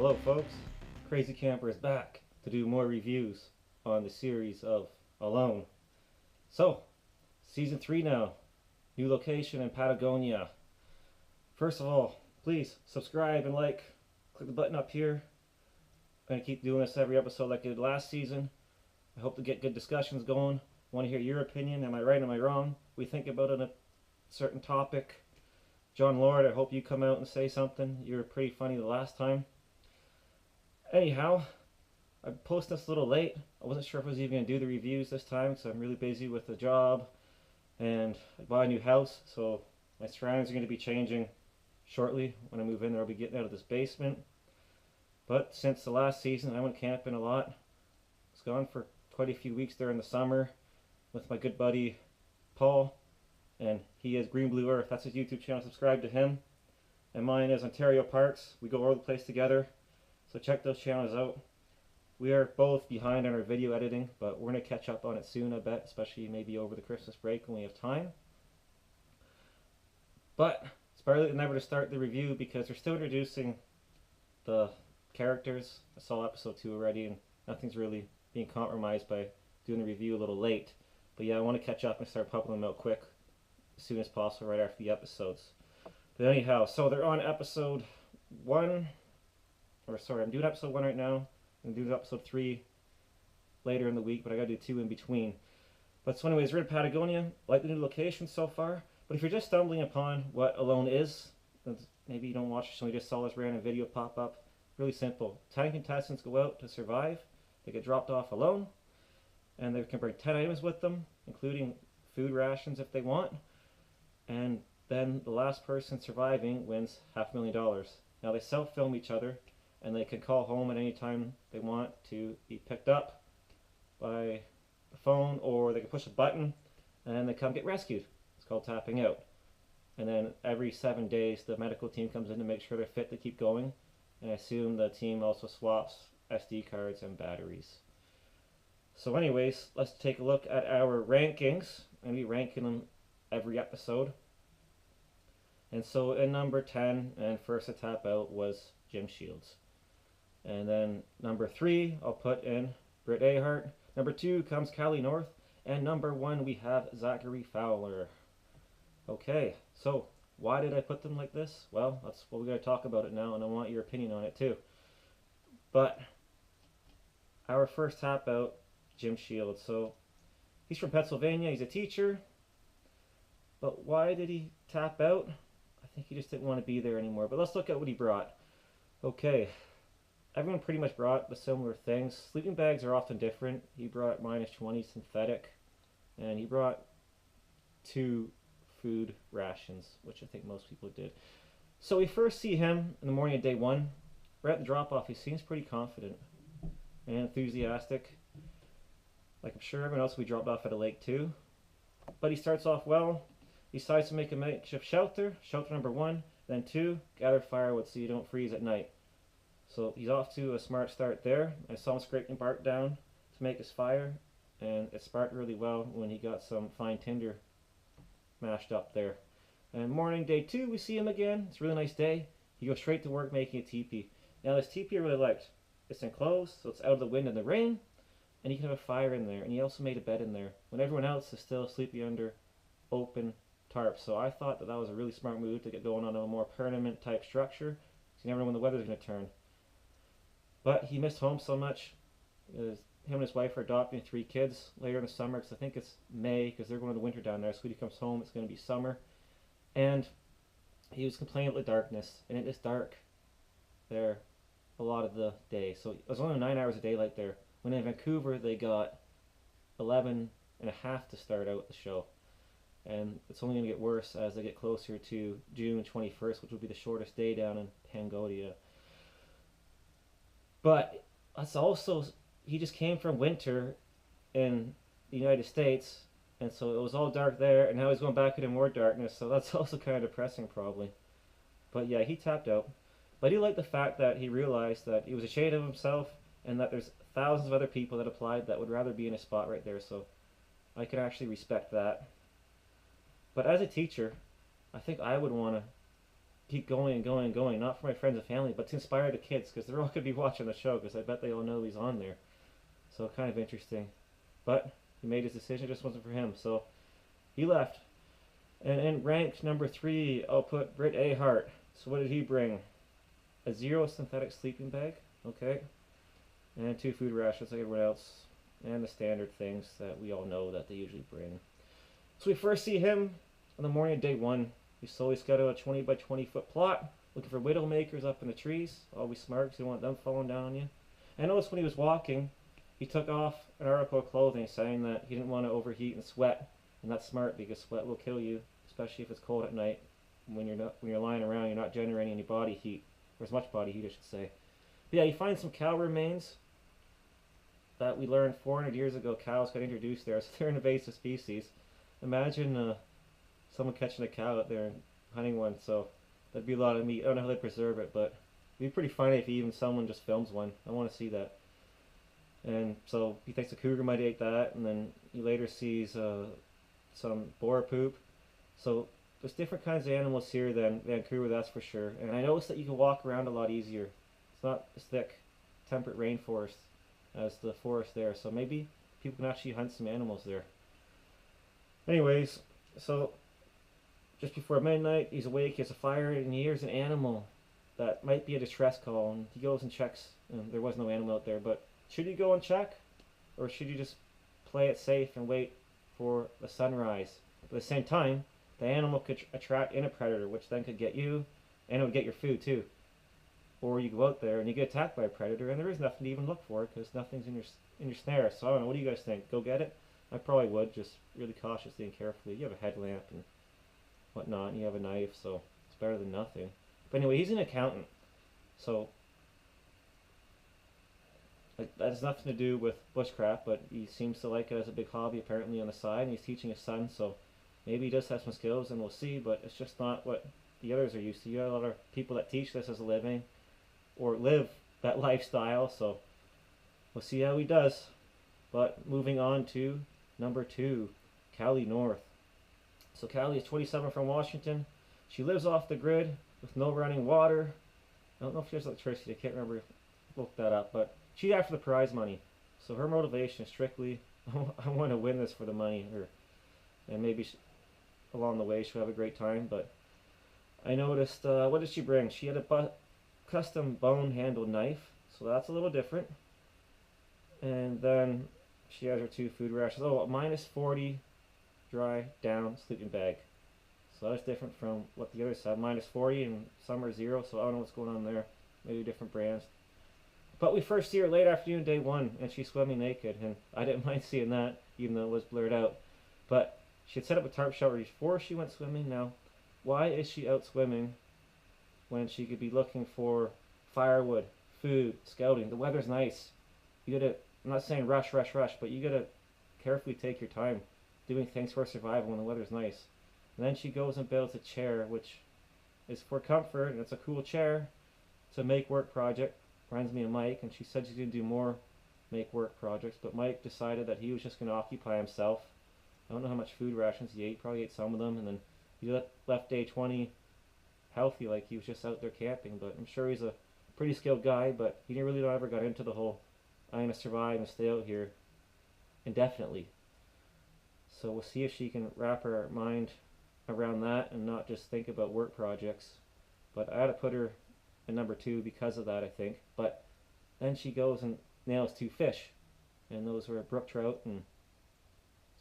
Hello folks, Crazy Camper is back to do more reviews on the series of Alone. So, season 3 now, new location in Patagonia. First of all, please subscribe and like, click the button up here. I'm going to keep doing this every episode like I did last season. I hope to get good discussions going. I want to hear your opinion. Am I right, am I wrong? We think about a certain topic. John Lord, I hope you come out and say something. You were pretty funny the last time. Anyhow, I posted this a little late. I wasn't sure if I was even going to do the reviews this time because I'm really busy with the job and I bought a new house, so my surroundings are going to be changing shortly. When I move in there, I'll be getting out of this basement. But since the last season, I went camping a lot. I was gone for quite a few weeks during the summer with my good buddy Paul, and he is Green Blue Earth. That's his YouTube channel. Subscribe to him. And mine is Ontario Parks. We go all over the place together. So check those channels out. We are both behind on our video editing, but we're going to catch up on it soon, I bet, especially maybe over the Christmas break when we have time. But it's better than never to start the review because we're still introducing the characters. I saw episode 2 already, and nothing's really being compromised by doing the review a little late. But yeah, I want to catch up and start pumping them out quick as soon as possible right after the episodes. But anyhow, so they're on episode 1. I'm doing episode 1 right now. I'm going to do episode 3 later in the week, but I got to do 2 in between. But so anyways, we're in Patagonia. Like the new location so far. But if you're just stumbling upon what Alone is, maybe you don't watch it, so you just saw this random video pop up. Really simple. 10 contestants go out to survive. They get dropped off alone. And they can bring 10 items with them, including food rations if they want. And then the last person surviving wins $500,000. Now they self-film each other, and they can call home at any time they want to be picked up by the phone, or they can push a button and they come get rescued. It's called tapping out. And then every 7 days the medical team comes in to make sure they're fit to keep going, and I assume the team also swaps SD cards and batteries. So anyways, let's take a look at our rankings, and we ranking them every episode. And so in number 10 and first to tap out was Jim Shields. And then number 3, I'll put in Britt Ahart. Number 2 comes Callie North. And number 1, we have Zachary Fowler. Okay, so why did I put them like this? Well, that's what we're going to talk about it now, and I want your opinion on it too. But our first tap out, Jim Shields. So he's from Pennsylvania. He's a teacher. But why did he tap out? I think he just didn't want to be there anymore. But let's look at what he brought. Okay. Everyone pretty much brought the similar things. Sleeping bags are often different. He brought -20 synthetic, and he brought 2 food rations, which I think most people did. So we first see him in the morning of day 1. Right at the drop-off, he seems pretty confident and enthusiastic. Like I'm sure everyone else will be dropped off at a lake too. But he starts off well. He decides to make a makeshift shelter. Shelter number 1. Then 2, gather firewood so you don't freeze at night. So he's off to a smart start there. I saw him scraping bark down to make his fire, and it sparked really well when he got some fine tinder mashed up there. And morning day 2, we see him again. It's a really nice day. He goes straight to work making a teepee. Now this teepee I really liked. It's enclosed, so it's out of the wind and the rain, and you can have a fire in there. And he also made a bed in there when everyone else is still sleeping under open tarps. So I thought that was a really smart move to get going on a more permanent type structure. So you never know when the weather's going to turn. But he missed home so much. Him and his wife are adopting 3 kids later in the summer, because I think it's May, because they're going to the winter down there. So when he comes home, it's going to be summer. And he was complaining about the darkness, and it is dark there a lot of the day. So it was only 9 hours a daylight there. When in Vancouver, they got 11 and a half to start out the show. And it's only going to get worse as they get closer to June 21st, which will be the shortest day down in Patagonia. But that's also, he just came from winter in the United States, and so it was all dark there, and now he's going back into more darkness, so that's also kind of depressing probably. But yeah, he tapped out. But I do like the fact that he realized that he was ashamed of himself, and that there's thousands of other people that applied that would rather be in a spot right there, so I can actually respect that. But as a teacher, I think I would want to keep going and going and going, not for my friends and family, but to inspire the kids, because they're all going to be watching the show, because I bet they all know he's on there. So kind of interesting. But he made his decision, it just wasn't for him, so he left. And in ranked number 3, I'll put Britt Ahart. So what did he bring? A 0 synthetic sleeping bag, okay, and 2 food rations like everyone else, and the standard things that we all know that they usually bring. So we first see him on the morning of day 1. He slowly scouted a 20 by 20 foot plot, looking for widowmakers up in the trees. Always smart, because you don't want them falling down on you. And I noticed when he was walking, he took off an article of clothing saying that he didn't want to overheat and sweat. And that's smart, because sweat will kill you, especially if it's cold at night. When you're lying around, you're not generating any body heat, or as much body heat, I should say. But yeah, you find some cow remains that we learned 400 years ago. Cows got introduced there, so they're an invasive species. Imagine someone catching a cow out there and hunting one, so that'd be a lot of meat. I don't know how they preserve it, but it'd be pretty funny if even someone just films one. I want to see that. And so he thinks a cougar might eat that, and then he later sees some boar poop. So there's different kinds of animals here than Vancouver, that's for sure. And I noticed that you can walk around a lot easier. It's not as thick, temperate rainforest as the forest there, so maybe people can actually hunt some animals there. Anyways, so just before midnight, he's awake, he has a fire, and he hears an animal that might be a distress call, and he goes and checks, and there was no animal out there. But should he go and check, or should he just play it safe and wait for the sunrise? But at the same time, the animal could attract in a predator, which then could get you, and it would get your food too. Or you go out there and you get attacked by a predator, and there is nothing to even look for, because nothing's in your snare. So I don't know, what do you guys think? Go get it? I probably would, just really cautiously and carefully. You have a headlamp and whatnot, and you have a knife, so it's better than nothing. But anyway, he's an accountant, so that has nothing to do with bushcraft, but he seems to like it as a big hobby apparently on the side, and he's teaching his son, so maybe he does have some skills, and we'll see, but it's just not what the others are used to. You have a lot of people that teach this as a living, or live that lifestyle, so we'll see how he does. But moving on to number 2, Callie North. So Callie is 27 from Washington. She lives off the grid with no running water. I don't know if she has electricity, I can't remember, look that up, but she's after the prize money. So her motivation is strictly, I want to win this for the money, and maybe along the way she'll have a great time. But I noticed, what did she bring? She had a custom bone handled knife, so that's a little different. And then she has her 2 food rations. Oh, -40 dry down sleeping bag. So that's different from what the others have. -40 and some are 0, so I don't know what's going on there. Maybe different brands. But we first see her late afternoon, day 1, and she's swimming naked, and I didn't mind seeing that, even though it was blurred out. But she had set up a tarp shelter before she went swimming. Now, why is she out swimming when she could be looking for firewood, food, scouting? The weather's nice. You gotta, I'm not saying rush, but you gotta carefully take your time doing things for survival when the weather's nice. And then she goes and builds a chair, which is for comfort, and it's a cool chair. It's a make work project. Reminds me of Mike, and she said she's going to do more make work projects, but Mike decided that he was just going to occupy himself. I don't know how much food rations he ate, probably ate some of them, and then he left day 20 healthy, like he was just out there camping. But I'm sure he's a pretty skilled guy, but he really never got into the whole I'm going to survive and stay out here indefinitely. So we'll see if she can wrap her mind around that and not just think about work projects. But I had to put her in number 2 because of that, I think. But then she goes and nails 2 fish, and those were a brook trout and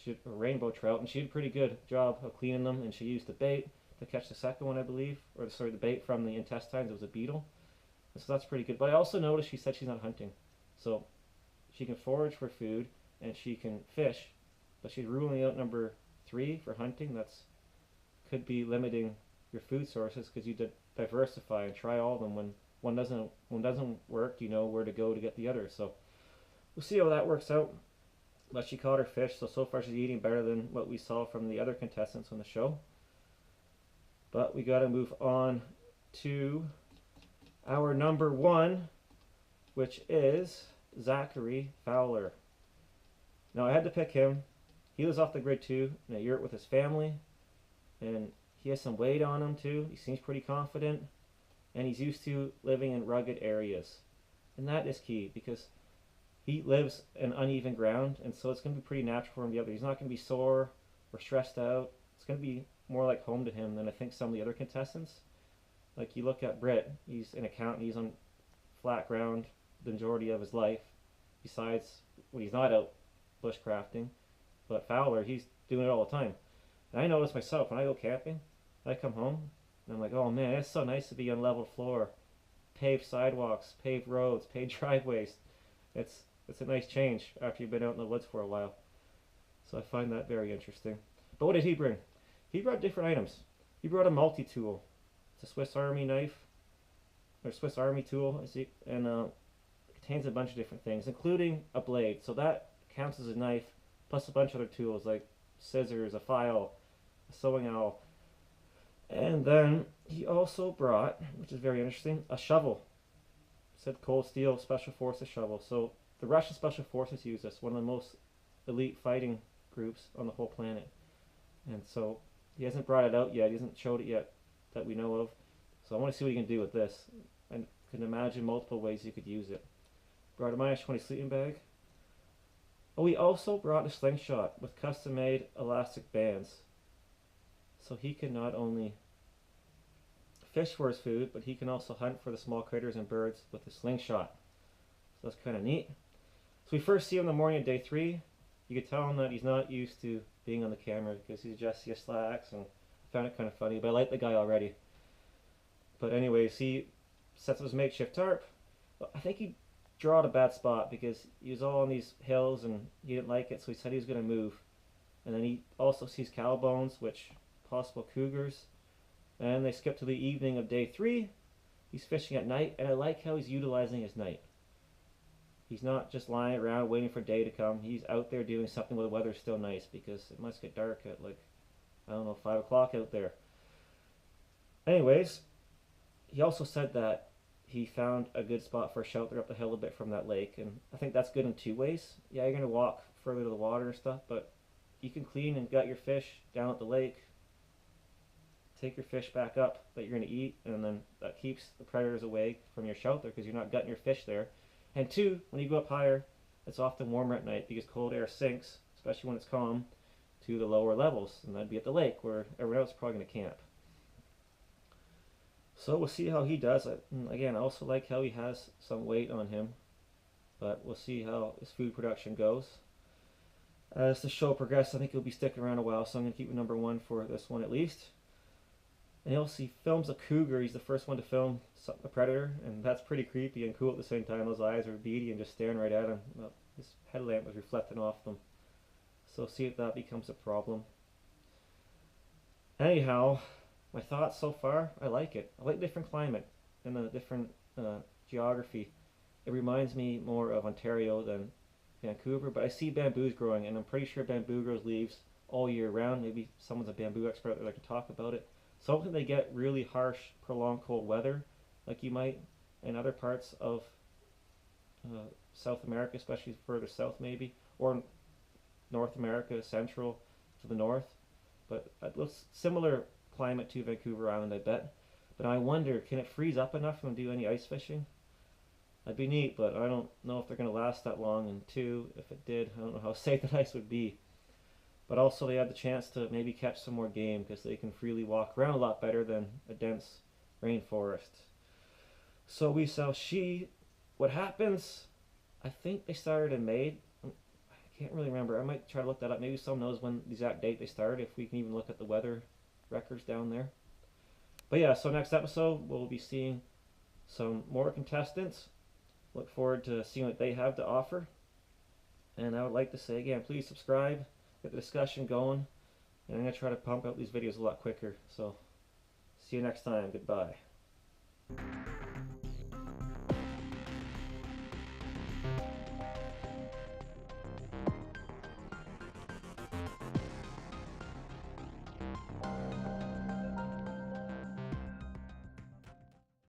a rainbow trout, and she did a pretty good job of cleaning them. And she used the bait to catch the second one, I believe, or sorry, the bait from the intestines. It was a beetle, and so that's pretty good. But I also noticed she said she's not hunting, so she can forage for food and she can fish, but she's ruling out number 3 for hunting. That's could be limiting your food sources, because you diversify and try all of them. When one doesn't work, you know where to go to get the other. So we'll see how that works out. But she caught her fish, so far she's eating better than what we saw from the other contestants on the show. But we got to move on to our number 1, which is Zachary Fowler. Now I had to pick him. He was off the grid too, in a yurt with his family, and he has some weight on him too. He seems pretty confident, and he's used to living in rugged areas. And that is key because he lives in uneven ground, and so it's going to be pretty natural for him to be out there. He's not going to be sore or stressed out. It's going to be more like home to him than I think some of the other contestants. Like you look at Britt, he's an accountant, he's on flat ground the majority of his life, besides when he's not out bushcrafting. But Fowler, he's doing it all the time. And I notice myself, when I go camping, I come home, and I'm like, oh man, it's so nice to be on level floor, paved sidewalks, paved roads, paved driveways. It's a nice change after you've been out in the woods for a while. So I find that very interesting. But what did he bring? He brought different items. He brought a multi-tool. It's a Swiss Army knife, or Swiss Army tool, and it contains a bunch of different things, including a blade. So that counts as a knife, plus a bunch of other tools like scissors, a file, a sewing owl. And then he also brought, which is very interesting, a shovel. It said Cold Steel Special Forces shovel. So the Russian Special Forces use this, one of the most elite fighting groups on the whole planet. And so he hasn't brought it out yet. He hasn't showed it yet that we know of. So I want to see what he can do with this. I can imagine multiple ways you could use it. Brought a -20 sleeping bag. Oh, he also brought a slingshot with custom-made elastic bands. So he can not only fish for his food, but he can also hunt for the small critters and birds with a slingshot. So that's kind of neat. So we first see him in the morning of day 3. You could tell him that he's not used to being on the camera because he's just he slacks, and I found it kind of funny, but I like the guy already. But anyways, he sets up his makeshift tarp. I think he drew a bad spot because he was all on these hills and he didn't like it, so he said he was going to move. And then he also sees cow bones, which possible cougars. And they skip to the evening of day 3. He's fishing at night, and I like how he's utilizing his night. He's not just lying around waiting for day to come. He's out there doing something while the weather's still nice, because it must get dark at like, I don't know, 5 o'clock out there. Anyways, he also said that he found a good spot for a shelter up the hill a bit from that lake, and I think that's good in 2 ways. Yeah, you're going to walk further to the water and stuff, but you can clean and gut your fish down at the lake, take your fish back up that you're going to eat, and then that keeps the predators away from your shelter because you're not gutting your fish there. And 2, when you go up higher, it's often warmer at night because cold air sinks, especially when it's calm, to the lower levels, and that'd be at the lake where everyone else is probably going to camp. So we'll see how he does. Again, I also like how he has some weight on him, but we'll see how his food production goes. As the show progresses, I think he'll be sticking around a while, so I'm going to keep him number 1 for this one at least. And he films a cougar. He's the first one to film a predator, and that's pretty creepy and cool at the same time. Those eyes are beady and just staring right at him. His headlamp was reflecting off them. So see if that becomes a problem. Anyhow, my thoughts so far, I like it. I like different climate and the different geography. It reminds me more of Ontario than Vancouver, but I see bamboos growing, and I'm pretty sure bamboo grows leaves all year round. Maybe someone's a bamboo expert out there that can talk about it. So hopefully they get really harsh, prolonged cold weather, like you might in other parts of South America, especially further south maybe, or North America, central to the north. But it looks similar climate to Vancouver Island, I bet. But I wonder, can it freeze up enough for them to do any ice fishing? That'd be neat, but I don't know if they're going to last that long. And 2, if it did, I don't know how safe the ice would be. But also they have the chance to maybe catch some more game because they can freely walk around a lot better than a dense rainforest. So we shall see what happens. I think they started in May. I can't really remember. I might try to look that up. Maybe someone knows when the exact date they started, if we can even look at the weather records down there. But yeah, so next episode we'll be seeing some more contestants. Look forward to seeing what they have to offer. And I would like to say again, please subscribe. Get the discussion going, and I'm going to try to pump out these videos a lot quicker. So, see you next time. Goodbye.